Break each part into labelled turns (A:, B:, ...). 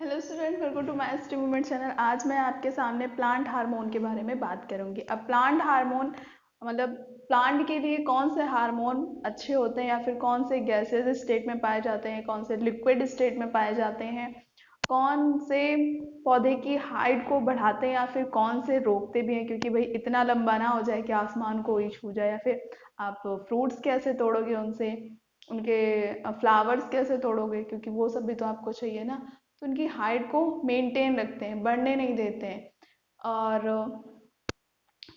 A: Hello student, welcome to my study movement channel. आज मैं आपके सामने प्लांट हार्मोन के बारे में बात करूंगी। अब प्लांट हार्मोन मतलब प्लांट के लिए कौन से हार्मोन अच्छे होते हैं या फिर कौन से गैसेज स्टेट में पाए जाते हैं, कौन से लिक्विड स्टेट में पाए जाते हैं, कौन से पौधे की हाइट को बढ़ाते हैं या फिर कौन से रोकते भी हैं, क्योंकि भाई इतना लंबा ना हो जाए कि आसमान को ही छू जाए। या फिर आप फ्रूट्स कैसे तोड़ोगे उनसे, उनके फ्लावर्स कैसे तोड़ोगे, क्योंकि वो सब भी तो आपको चाहिए ना। तो उनकी हाइट को मेंटेन रखते हैं, बढ़ने नहीं देते हैं। और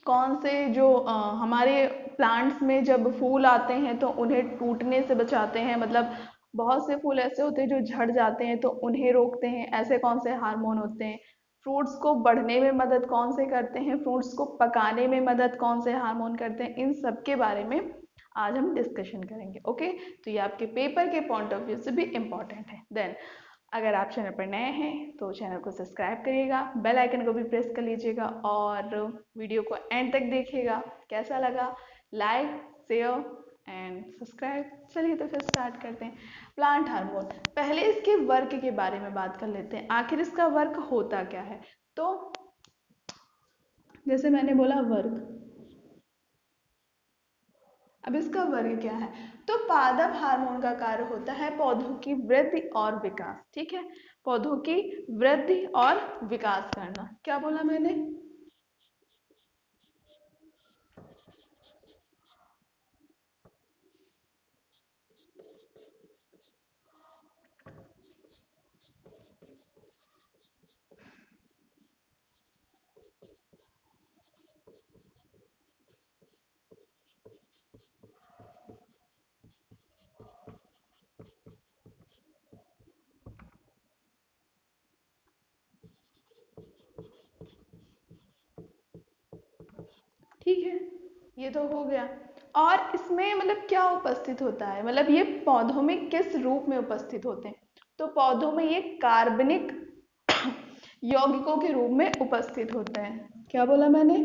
A: कौन से जो हमारे प्लांट्स में जब फूल आते हैं तो उन्हें टूटने से बचाते हैं, मतलब बहुत से फूल ऐसे होते हैं जो झड़ जाते हैं तो उन्हें रोकते हैं। ऐसे कौन से हार्मोन होते हैं। फ्रूट्स को बढ़ने में मदद कौन से करते हैं, फ्रूट्स को पकाने में मदद कौन से हार्मोन करते हैं, इन सब के बारे में आज हम डिस्कशन करेंगे। ओके, तो ये आपके पेपर के पॉइंट ऑफ व्यू से भी इम्पॉर्टेंट है। देन अगर आप चैनल पर नए हैं तो चैनल को सब्सक्राइब करिएगा, बेल आइकन को भी प्रेस कर लीजिएगा और वीडियो को एंड तक देखिएगा। कैसा लगा, लाइक, शेयर एंड सब्सक्राइब। चलिए तो फिर स्टार्ट करते हैं। प्लांट हार्मोन, पहले इसके वर्क के बारे में बात कर लेते हैं। आखिर इसका वर्क होता क्या है। तो जैसे मैंने बोला वर्क, अब इसका वर्ग क्या है। तो पादप हार्मोन का कार्य होता है पौधों की वृद्धि और विकास। ठीक है, पौधों की वृद्धि और विकास करना। क्या बोला मैंने। ठीक है, ये तो हो गया। और इसमें मतलब क्या उपस्थित होता है, मतलब ये पौधों में किस रूप में उपस्थित होते हैं। तो पौधों में ये कार्बनिक यौगिकों के रूप में उपस्थित होते हैं। क्या बोला मैंने।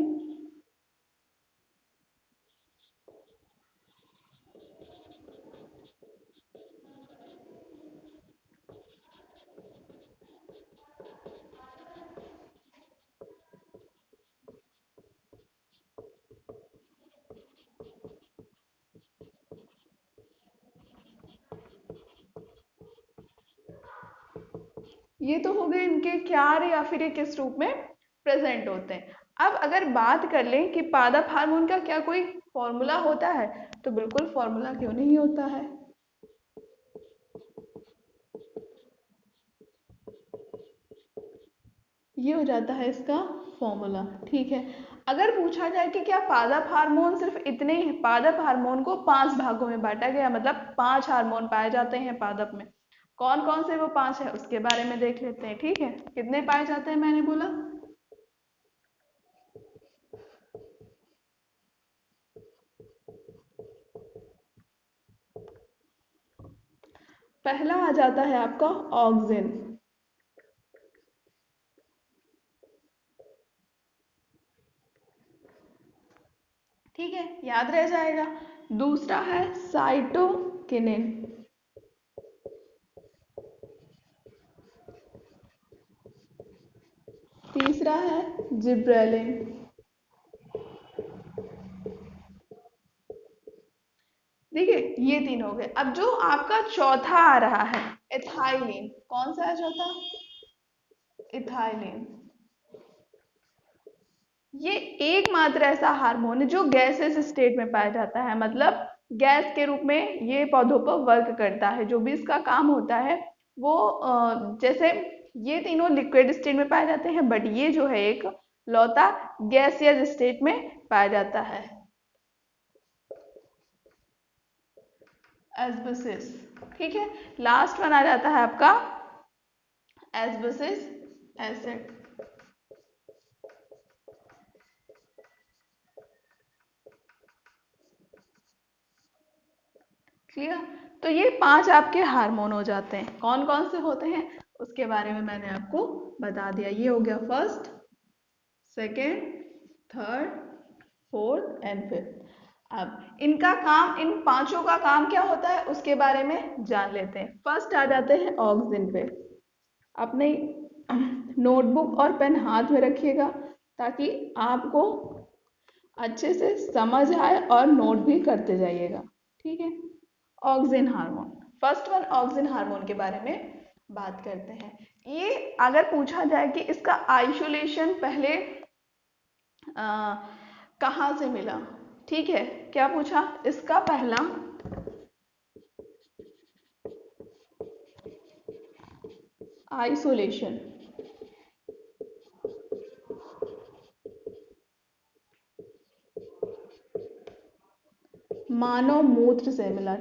A: ये तो हो गए इनके क्यार या फिर ये किस रूप में प्रेजेंट होते हैं। अब अगर बात कर लें कि पादप हार्मोन का क्या कोई फॉर्मूला होता है, तो बिल्कुल फॉर्मूला क्यों नहीं होता है। ये हो जाता है इसका फॉर्मूला। ठीक है, अगर पूछा जाए कि क्या पादप हार्मोन सिर्फ इतने ही, पादप हार्मोन को 5 भागों में बांटा गया, मतलब 5 हार्मोन पाए जाते हैं पादप में। कौन कौन से वो 5 है उसके बारे में देख लेते हैं। ठीक है, कितने पाए जाते हैं मैंने बोला। पहला आ जाता है आपका ऑक्सिन। ठीक है, याद रह जाएगा। दूसरा है साइटोकिनिन। तीसरा है जिब्रेलिन। देखिए, ये 3 हो गए। अब जो आपका चौथा आ रहा है एथाइलिन। कौन सा है चौथा। इथाइलिन। ये एकमात्र ऐसा हार्मोन है जो गैसेस स्टेट में पाया जाता है, मतलब गैस के रूप में ये पौधों पर वर्क करता है। जो भी इसका काम होता है वो जैसे ये तीनों लिक्विड स्टेट में पाए जाते हैं, बट ये जो है एक लौता गैसियस स्टेट में पाया जाता है। एस्बेसिस। ठीक है, लास्ट वन आ जाता है आपका एस्बेसिस एसिड। क्लियर। तो ये 5 आपके हार्मोन हो जाते हैं। कौन कौन से होते हैं उसके बारे में मैंने आपको बता दिया। ये हो गया first, second, third, fourth and fifth. अब इनका काम, इन पांचों का काम क्या होता है उसके बारे में जान लेते हैं। फर्स्ट आ जाते हैं ऑक्सिन पे। अपने नोटबुक और पेन हाथ में रखिएगा ताकि आपको अच्छे से समझ आए और नोट भी करते जाइएगा। ठीक है। Auxin hormone, first one auxin hormone के बारे में बात करते हैं। ये अगर पूछा जाए कि इसका आइसोलेशन पहले कहाँ से मिला, ठीक है, क्या पूछा, इसका पहला आइसोलेशन मानव मूत्र से मिला।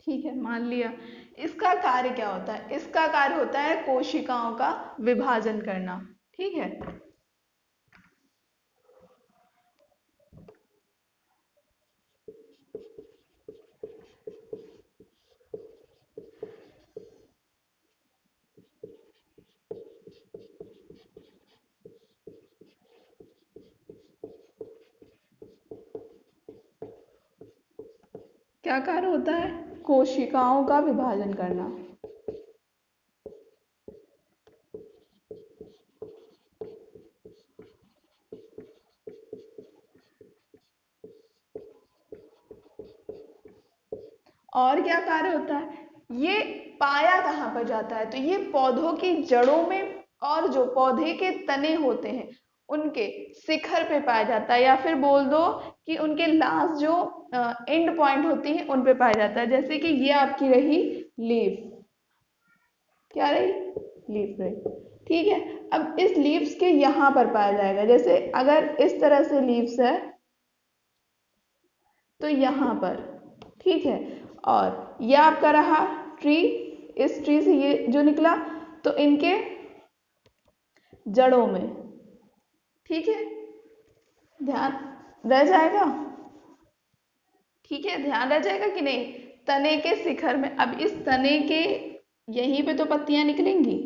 A: ठीक है, मान लिया। इसका कार्य क्या होता है, इसका कार्य होता है कोशिकाओं का विभाजन करना। ठीक है। क्या कार्य होता है, कोशिकाओं का विभाजन करना। और क्या कार्य होता है, ये पाया कहाँ पर जाता है, तो ये पौधों की जड़ों में और जो पौधे के तने होते हैं उनके शिखर पे पाया जाता है, या फिर बोल दो कि उनके लास्ट जो एंड पॉइंट होती है उन पे पाया जाता है। जैसे कि ये आपकी रही लीफ, क्या रही, लीफ रही। ठीक है। अब इस लीव्स के यहाँ पर पाया जाएगा, जैसे अगर इस तरह से लीव्स है तो यहाँ पर। ठीक है। और ये आपका रहा ट्री, इस ट्री से ये जो निकला तो इनके जड़ों में। ठीक है, ध्यान रह जाएगा। ठीक है, ध्यान रह जाएगा कि नहीं, तने के शिखर में। अब इस तने के यहीं पे तो पत्तियां निकलेंगी,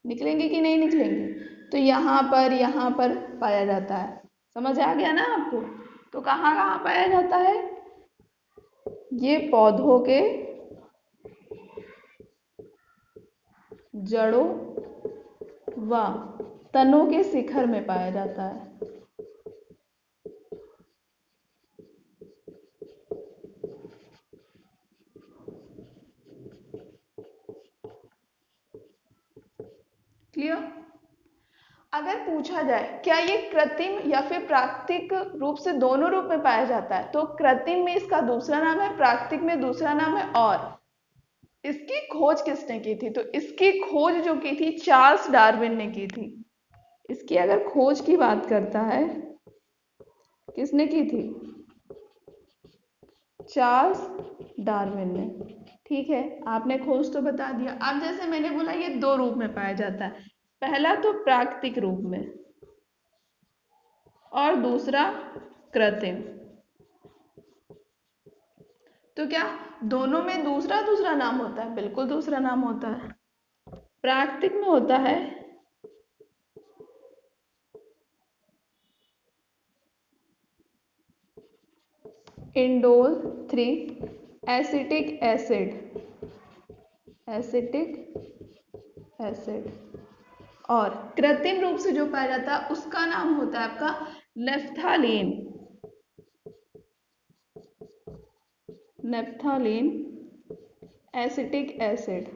A: निकलेंगी कि नहीं निकलेंगी, तो यहाँ पर पाया जाता है। समझ आ गया ना आपको। तो कहाँ कहाँ पाया जाता है, ये पौधों के जड़ों व तनों के शिखर में पाया जाता है। क्लियर। अगर पूछा जाए क्या ये कृत्रिम या फिर प्राकृतिक रूप से दोनों रूप में पाया जाता है, तो कृत्रिम में इसका दूसरा नाम है, प्राकृतिक में दूसरा नाम है। और इसकी खोज किसने की थी, तो इसकी खोज जो की थी चार्ल्स डार्विन ने की थी। इसकी अगर खोज की बात करता है, किसने की थी, चार्ल्स डार्विन ने। ठीक है, आपने खोज तो बता दिया। अब जैसे मैंने बोला ये दो रूप में पाया जाता है, पहला तो प्राकृतिक रूप में और दूसरा कृत्रिम। तो क्या दोनों में दूसरा दूसरा नाम होता है, बिल्कुल दूसरा नाम होता है। प्राकृतिक में होता है indole 3 acetic acid, acetic acid. और कृत्रिम रूप से जो पाया जाता है उसका नाम होता है आपका नेफ्थालीन, नेफ्थालीन एसिटिक एसिड।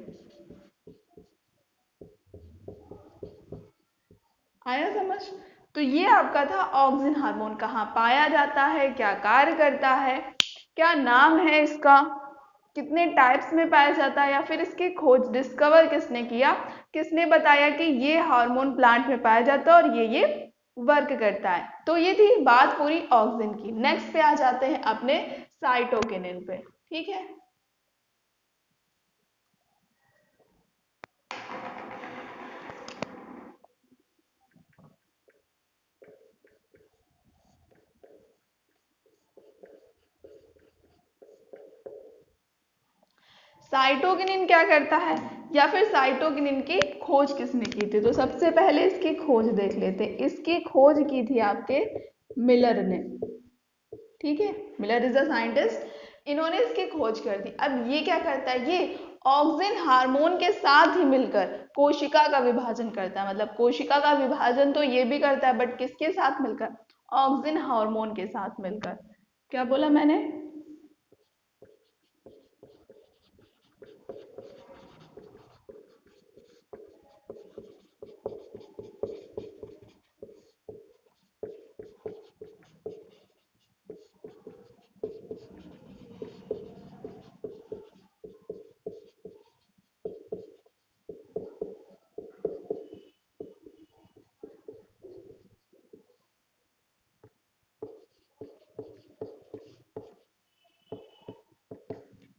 A: आया समझ। तो ये आपका था ऑक्सिन हार्मोन, कहाँ पाया जाता है, क्या कार्य करता है, क्या नाम है इसका, कितने टाइप्स में पाया जाता है, या फिर इसकी खोज डिस्कवर किसने किया, किसने बताया कि ये हार्मोन प्लांट में पाया जाता है और ये वर्क करता है। तो ये थी बात पूरी ऑक्सिन की। नेक्स्ट पे आ जाते हैं अपने साइटोकिनिन पे। ठीक है। साइटोकिनिन क्या करता है, या फिर साइटोकिनिन की खोज किसने की थी, तो सबसे पहले इसकी खोज देख लेते हैं। इसकी खोज की थी आपके मिलर ने। ठीक है, मिलर इज द साइंटिस्ट, इन्होंने इसकी खोज कर दी। अब ये क्या करता है, ये ऑक्सिन हार्मोन के साथ ही मिलकर कोशिका का विभाजन करता है। मतलब कोशिका का विभाजन तो ये भी करता है, बट किसके साथ मिलकर, ऑक्सिन हार्मोन के साथ मिलकर। क्या बोला मैंने,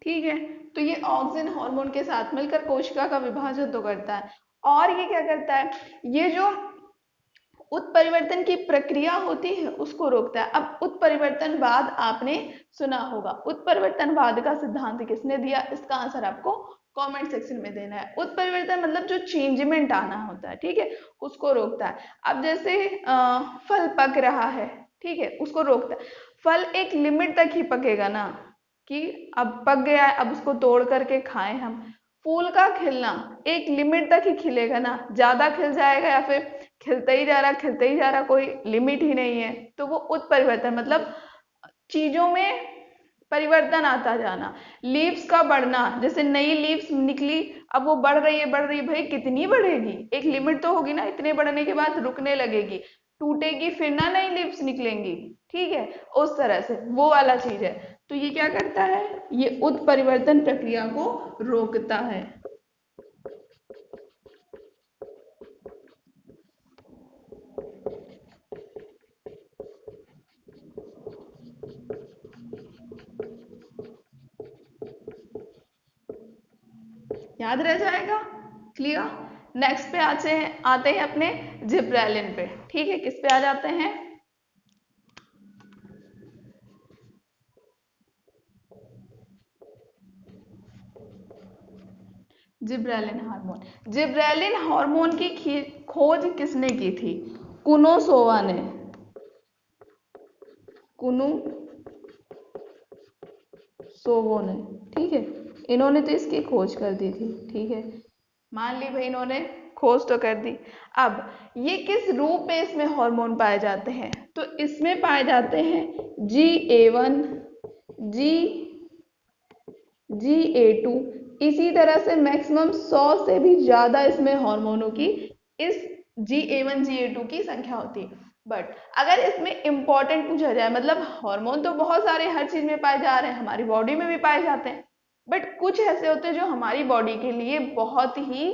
A: ठीक है। तो ये ऑक्सिन हार्मोन के साथ मिलकर कोशिका का विभाजन तो करता है, और ये क्या करता है, ये जो उत्परिवर्तन की प्रक्रिया होती है उसको रोकता है। अब उत्परिवर्तनवाद आपने सुना होगा, उत्परिवर्तनवाद का सिद्धांत किसने दिया, इसका आंसर आपको कमेंट सेक्शन में देना है। उत्परिवर्तन मतलब जो चेंजमेंट आना होता है, ठीक है, उसको रोकता है। अब जैसे फल पक रहा है, ठीक है, उसको रोकता है। फल एक लिमिट तक ही पकेगा ना, कि अब पक गया है, अब उसको तोड़ करके खाएं हम। फूल का खिलना एक लिमिट तक ही खिलेगा ना, ज्यादा खिल जाएगा या फिर खिलते ही जा रहा खिलते ही जा रहा, कोई लिमिट ही नहीं है। तो वो उत्परिवर्तन मतलब चीजों में परिवर्तन आता जाना। लीव्स का बढ़ना, जैसे नई लीव्स निकली, अब वो बढ़ रही है, भाई कितनी बढ़ेगी, एक लिमिट तो होगी ना, इतने बढ़ने के बाद रुकने लगेगी, टूटेगी, फिर ना नई लीव्स निकलेंगी, ठीक है, उस तरह से वो वाला चीज है। तो ये क्या करता है, ये उत्परिवर्तन प्रक्रिया को रोकता है। याद रह जाएगा, क्लियर। नेक्स्ट पे आते हैं अपने जिब्रेलिन पे, ठीक है, किस पे आ जाते हैं, जिब्रेलिन हार्मोन। जिब्रेलिन हार्मोन की खोज किसने की थी, कुनोसोवा ने, कुनुसोवो ने, ठीक है, इन्होंने तो इसकी खोज कर दी थी, ठीक है, मान ली भाई इन्होंने खोज तो कर दी। अब ये किस रूप में इसमें हार्मोन पाए जाते हैं, तो इसमें पाए जाते हैं GA1, जी GA2, इसी तरह से मैक्सिमम 100 से भी ज्यादा इसमें हार्मोनों की, इस GA1 GA2 की संख्या होती है। बट अगर इसमें इंपॉर्टेंट पूछा जाए, मतलब हार्मोन तो बहुत सारे हर चीज में पाए जा रहे हैं, हमारी बॉडी में भी पाए जाते हैं, बट कुछ ऐसे होते हैं जो हमारी बॉडी के लिए बहुत ही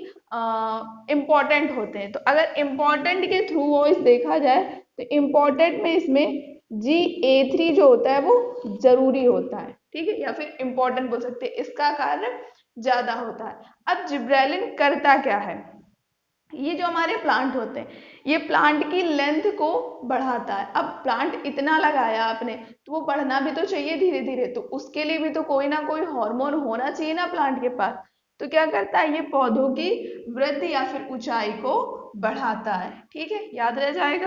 A: इम्पॉर्टेंट होते हैं। तो अगर इम्पॉर्टेंट के थ्रू वॉइस देखा जाए, तो इम्पॉर्टेंट में इसमें GA3 जो होता है वो जरूरी होता है, ठीक है, या फिर इम्पॉर्टेंट बोल सकते हैं, इसका कार्य ज्यादा होता है। अब जिब्रेलिन करता क्या है, ये जो हमारे प्लांट होते हैं, ये प्लांट की लेंथ को बढ़ाता है। अब प्लांट इतना लगाया आपने, तो वो बढ़ना भी तो चाहिए धीरे धीरे, तो उसके लिए भी तो कोई ना कोई हार्मोन होना चाहिए ना प्लांट के पास। तो क्या करता है, ये पौधों की वृद्धि या फिर ऊंचाई को बढ़ाता है, ठीक है, याद रह जाएगा।